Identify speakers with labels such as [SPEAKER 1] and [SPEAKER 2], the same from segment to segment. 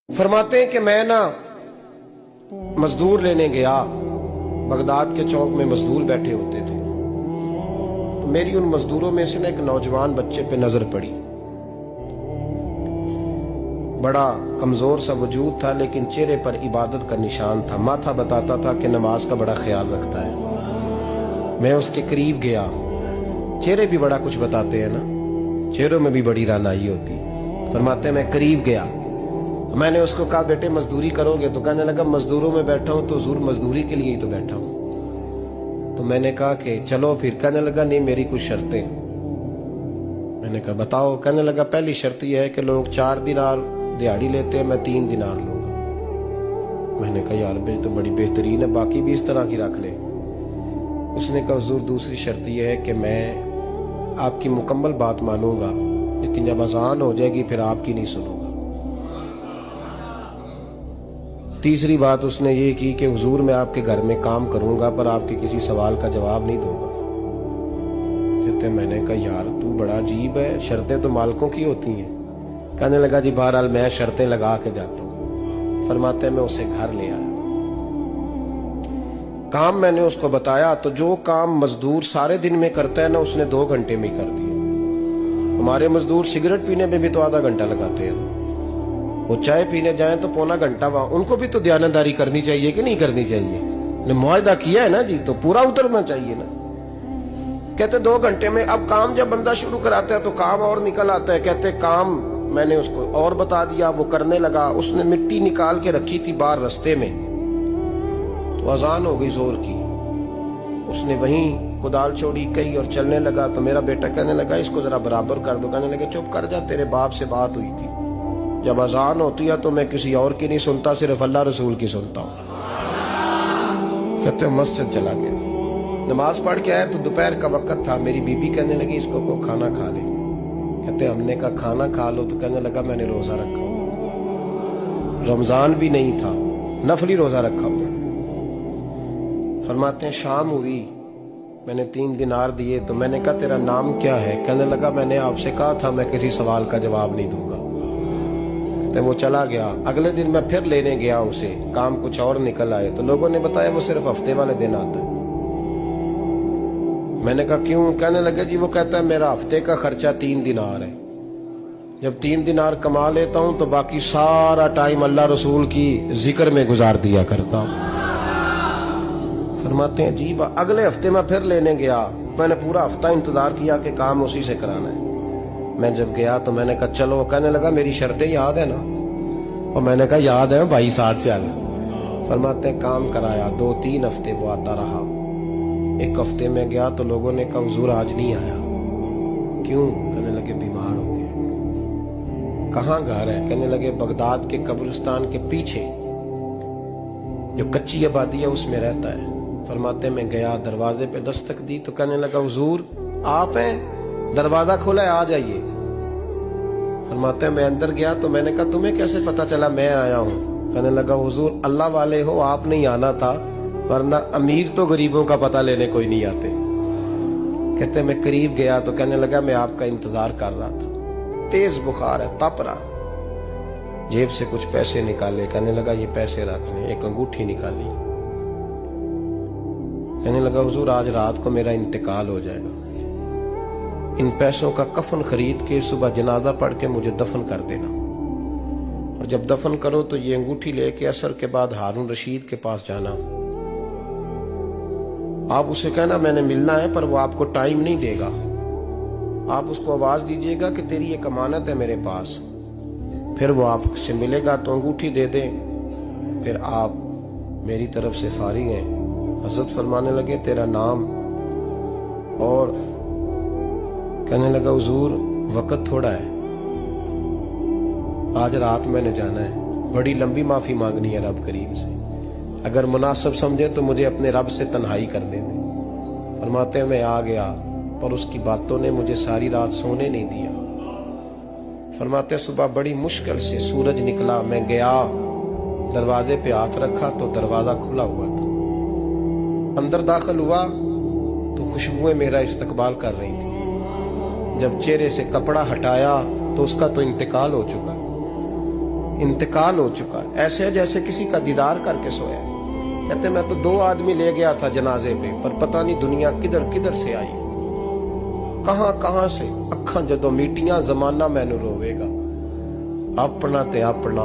[SPEAKER 1] फरमाते हैं कि मैं ना मजदूर लेने गया। बगदाद के चौक में मजदूर बैठे होते थे, तो मेरी उन मजदूरों में से ना एक नौजवान बच्चे पे नजर पड़ी। बड़ा कमजोर सा वजूद था, लेकिन चेहरे पर इबादत का निशान था। माथा बताता था कि नमाज का बड़ा ख्याल रखता है। मैं उसके करीब गया। चेहरे भी बड़ा कुछ बताते हैं ना, चेहरों में भी बड़ी रानाई होती। फरमाते मैं करीब गया, मैंने उसको कहा बेटे मजदूरी करोगे? तो कहने लगा मजदूरों में बैठा हूं तो हुजूर मजदूरी के लिए ही तो बैठा हूं। तो मैंने कहा कि चलो फिर। कहने लगा नहीं मेरी कुछ शर्तें। मैंने कहा बताओ। कहने लगा पहली शर्त यह है कि लोग 4 दिनार दिहाड़ी लेते हैं, मैं 3 दिनार लूंगा। मैंने कहा यार बे तो बड़ी बेहतरीन है, बाकी भी इस तरह की रख ले। उसने कहा हुजूर दूसरी शर्त यह है कि मैं आपकी मुकम्मल बात मानूंगा, लेकिन जब अजान हो जाएगी फिर आपकी नहीं सुनूंगा। तीसरी बात उसने ये की कि हुजूर मैं आपके घर में काम करूंगा पर आपके किसी सवाल का जवाब नहीं दूंगा। कहते मैंने कहा यार तू बड़ा अजीब है, शर्तें तो मालिकों की होती हैं। कहने लगा जी बहरहाल मैं शर्तें लगा के जाता हूँ। फरमाते मैं उसे घर ले आया। काम मैंने उसको बताया तो जो काम मजदूर सारे दिन में करता है ना, उसने 2 घंटे में ही कर दिया। हमारे मजदूर सिगरेट पीने में भी तो आधा घंटा लगाते हैं, वो चाय पीने जाएं तो पौना घंटा। वहां उनको भी तो दयानतदारी करनी चाहिए कि नहीं करनी चाहिए? ने मुआहदा किया है ना जी, तो पूरा उतरना चाहिए ना। कहते 2 घंटे में। अब काम जब बंदा शुरू कराता है तो काम और निकल आता है। कहते काम मैंने उसको और बता दिया, वो करने लगा। उसने मिट्टी निकाल के रखी थी बाहर रास्ते में, तो अजान हो गई जोर की। उसने वहीं कुदाल छोड़ी कही और चलने लगा। तो मेरा बेटा कहने लगा इसको जरा बराबर कर दो। कहने लगे चुप कर जा, तेरे बाप से बात हुई थी, जब अजान होती है तो मैं किसी और की नहीं सुनता, सिर्फ अल्लाह रसूल की सुनता हूँ। कहते मस्जिद चला गया, नमाज पढ़ के आया तो दोपहर का वक्त था। मेरी बीबी कहने लगी इसको को खाना खा ले। कहते हमने कहा खाना खा लो, तो कहने लगा मैंने रोजा रखा, रमजान भी नहीं था, नफली रोजा रखा हुआ। फरमाते हैं शाम हुई, मैंने 3 दिनार दिए। तो मैंने कहा तेरा नाम क्या है? कहने लगा मैंने आपसे कहा था मैं किसी सवाल का जवाब नहीं दूंगा। वो चला गया। अगले दिन मैं फिर लेने गया उसे, काम कुछ और निकल आए। तो लोगों ने बताया वो सिर्फ हफ्ते वाले दिन आता है। मैंने कहा क्यों? कहने लगे जी वो कहता है मेरा हफ्ते का खर्चा 3 दिनार है, जब 3 दिनार कमा लेता हूं तो बाकी सारा टाइम अल्लाह रसूल की जिक्र में गुजार दिया करता हूं। फरमाते हैं अजीब। अगले हफ्ते मैं फिर लेने गया, मैंने पूरा हफ्ता इंतजार किया कि काम उसी से कराना है। मैं जब गया तो मैंने कहा चलो। कहने लगा मेरी शर्तें याद है ना? और मैंने कहा याद है भाई, साथ चल। फरमाते हैं काम कराया। 2-3 हफ्ते वो आता रहा। एक हफ्ते में गया तो लोगों ने कहा हुजूर आज नहीं आया। क्यों? कहने लगे बीमार हो गए। कहाँ घर है? कहने लगे बगदाद के कब्रिस्तान के पीछे जो कच्ची आबादी है उसमें रहता है। फरमाते मैं गया, दरवाजे पे दस्तक दी तो कहने लगा हुजूर आप हैं? दरवाजा खोला है, आ जाइए। फरमाते मैं अंदर गया तो मैंने कहा तुम्हें कैसे पता चला मैं आया हूँ? कहने लगा हुजूर अल्लाह वाले हो, आप नहीं आना था, वरना अमीर तो गरीबों का पता लेने कोई नहीं आते। कहते मैं करीब गया तो कहने लगा मैं आपका इंतजार कर रहा था, तेज बुखार है, तप रहा। जेब से कुछ पैसे निकाले, कहने लगा ये पैसे रख ले। एक अंगूठी निकाली, कहने लगा हुजूर आज रात को मेरा इंतकाल हो जाएगा, इन पैसों का कफन खरीद के सुबह जनाजा पढ़ के मुझे दफन कर देना, और जब दफन करो तो ये अंगूठी लेके असर के बाद हारून रशीद के पास जाना। आप उसे कहना मैंने मिलना है पर वो आपको टाइम नहीं देगा। आप उसको आवाज दीजिएगा कि तेरी एक अमानत है मेरे पास। फिर वो आपसे मिलेगा तो अंगूठी दे दे, फिर आप मेरी तरफ से फारिग हैं। हजरत फरमाने लगे तेरा नाम? और कहने लगा हुजूर वक्त थोड़ा है, आज रात मैंने जाना है, बड़ी लंबी माफी मांगनी है रब करीम से, अगर मुनासिब समझे तो मुझे अपने रब से तन्हाई कर दे। फरमाते मैं आ गया पर उसकी बातों ने मुझे सारी रात सोने नहीं दिया। फरमाते सुबह बड़ी मुश्किल से सूरज निकला, मैं गया दरवाजे पे हाथ रखा तो दरवाजा खुला हुआ था। अंदर दाखिल हुआ तो खुशबुएं मेरा इस्तकबाल कर रही थी। जब चेहरे से कपड़ा हटाया तो उसका तो इंतकाल हो चुका। इंतकाल हो चुका है, ऐसे जैसे किसी का दीदार करके सोया है। कहते मैं तो 2 आदमी ले गया था जनाजे पे, पर पता नहीं दुनिया किधर किधर से आई, कहां कहां से। अखा जदों मीटियां जमाना मैनू रोवेगा, अपना ते अपना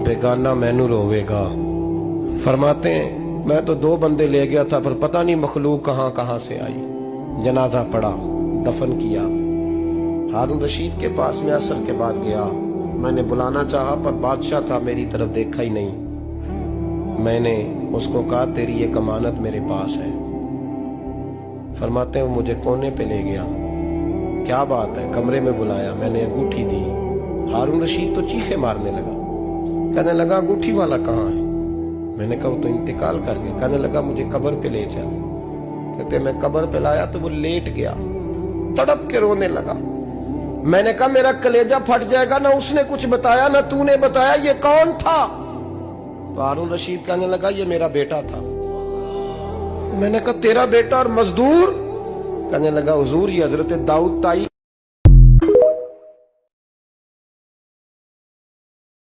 [SPEAKER 1] बेगाना मैनू रोवेगा। फरमाते हैं मैं तो 2 बंदे ले गया था, पर पता नहीं मखलूक कहां कहां से आई। जनाजा पड़ा, दफन किया। हारून रशीद के पास में असर के बाद गया, मैंने बुलाना चाहा पर बादशाह था, मेरी तरफ देखा ही नहीं। मैंने उसको कहा तेरी एक अमानत मेरे पास है। फरमाते हैं मुझे कोने पे ले गया, क्या बात है, कमरे में बुलाया, मैंने अंगूठी दी। हारून रशीद तो चीखे मारने लगा, कहने लगा अंगूठी वाला कहाँ है? मैंने कहा वो तो इंतकाल कर गया। कहने लगा मुझे कब्र पे ले चल। कहते मैं कब्र पे लाया तो वो लेट गया, तड़प के रोने लगा। मैंने कहा मेरा कलेजा फट जाएगा, ना उसने कुछ बताया ना तूने बताया, ये कौन था? तो हारून रशीद कहने लगा ये मेरा बेटा था। मैंने कहा तेरा बेटा और मजदूर? कहने लगा हुजूर ये हजरत दाऊद ताई